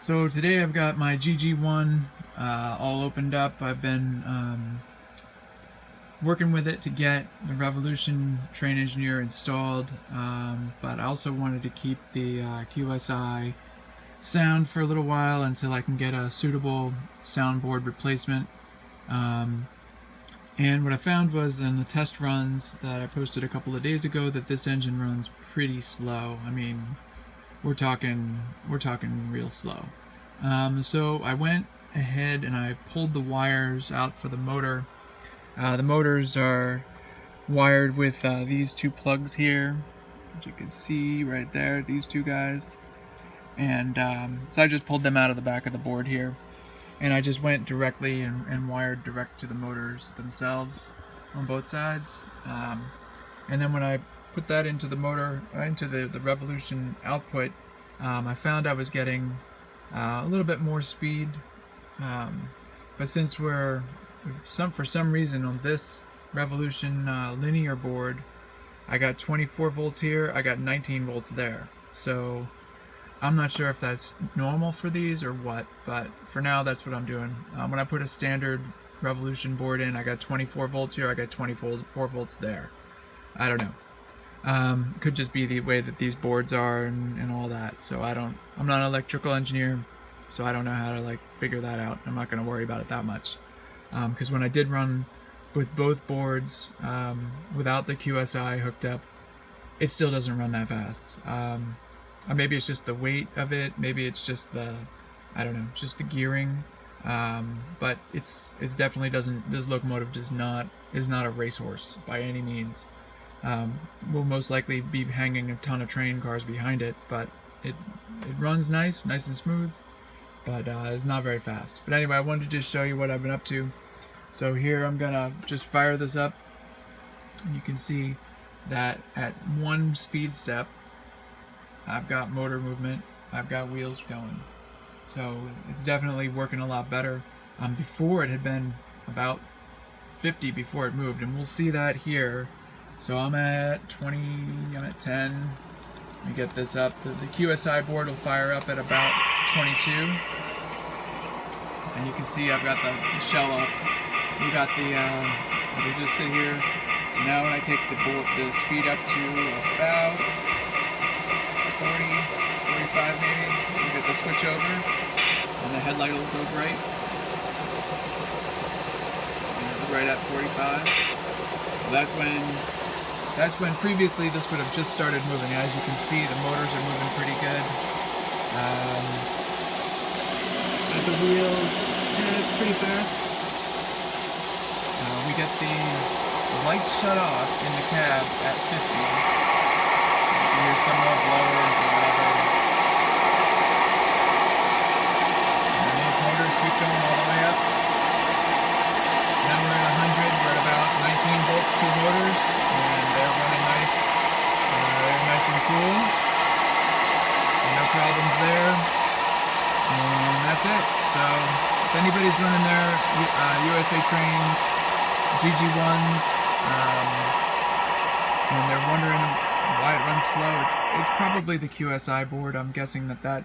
So today I've got my GG1 all opened up. I've been working with it to get the Revolution Train Engineer installed, but I also wanted to keep the QSI sound for a little while until I can get a suitable soundboard replacement. And what I found was in the test runs that I posted a couple of days ago that this engine runs pretty slow. I mean, we're talking real slow. So I went ahead and I pulled the wires out for the motor. The motors are wired with these two plugs here, as you can see right there, these two guys. And so I just pulled them out of the back of the board here, and I just went directly and wired direct to the motors themselves on both sides. And then when I put that into the motor, into the Revolution output, I found I was getting a little bit more speed, but since for some reason on this Revolution linear board, I got 24 volts here, I got 19 volts there. So I'm not sure if that's normal for these or what, but for now that's what I'm doing. When I put a standard Revolution board in, I got 24 volts here, I got 24 volts there. I don't know. Could just be the way that these boards are and all that. So I'm not an electrical engineer, so I don't know how to figure that out. I'm not going to worry about it that much. Because when I did run with both boards without the QSI hooked up, it still doesn't run that fast. Maybe it's just the weight of it. Maybe it's just I don't know, just the gearing. But it definitely doesn't. This locomotive is not a racehorse by any means. Will most likely be hanging a ton of train cars behind it, but it runs nice and smooth, but it's not very fast. But anyway, I wanted to just show you what I've been up to. So here I'm gonna just fire this up, and you can see that at one speed step I've got motor movement, I've got wheels going. So it's definitely working a lot better. Before it had been about 50 before it moved, and we'll see that here. So I'm at 20, I'm at 10. Let me get this up. The QSI board will fire up at about 22. And you can see I've got the shell off. We got it'll just sit here. So now when I take the speed up to about 40, 45 maybe, we'll get the switch over, and the headlight will go bright. Right at 45. So that's when previously this would have just started moving. As you can see, the motors are moving pretty good. At the wheels, it's pretty fast. We get the lights shut off in the cab at 50. Here's some more blowers or whatever. And these motors keep going all the way up. Now we're at 100, we're at about 19 volts, two motors, and they're running nice. They're nice and cool. No problems there. And that's it. So if anybody's running their USA Trains GG1s, and they're wondering why it runs slow, it's probably the QSI board. I'm guessing that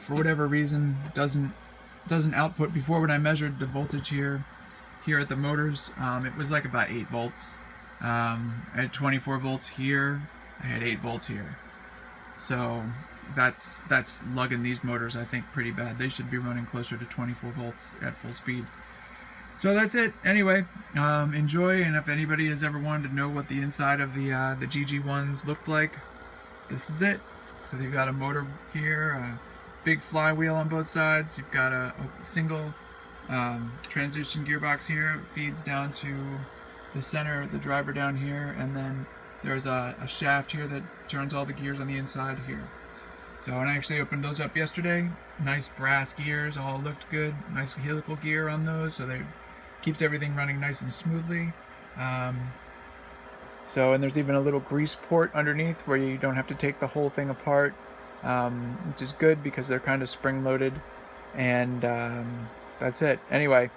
for whatever reason doesn't output. Before, when I measured the voltage here at the motors, it was like about 8 volts. I had 24 volts here, I had 8 volts here. So that's lugging these motors, I think, pretty bad. They should be running closer to 24 volts at full speed. So that's it. Anyway, enjoy, and if anybody has ever wanted to know what the inside of the GG1s looked like, this is it. So you've got a motor here, a big flywheel on both sides. You've got a single transition gearbox here. It feeds down to the center, the driver down here, and then there's a shaft here that turns all the gears on the inside here. So I actually opened those up yesterday. Nice brass gears, all looked good. Nice helical gear on those, so they keeps everything running nice and smoothly. And there's even a little grease port underneath where you don't have to take the whole thing apart, which is good because they're kind of spring-loaded. And that's it. Anyway,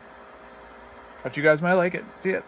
thought you guys might like it. See ya.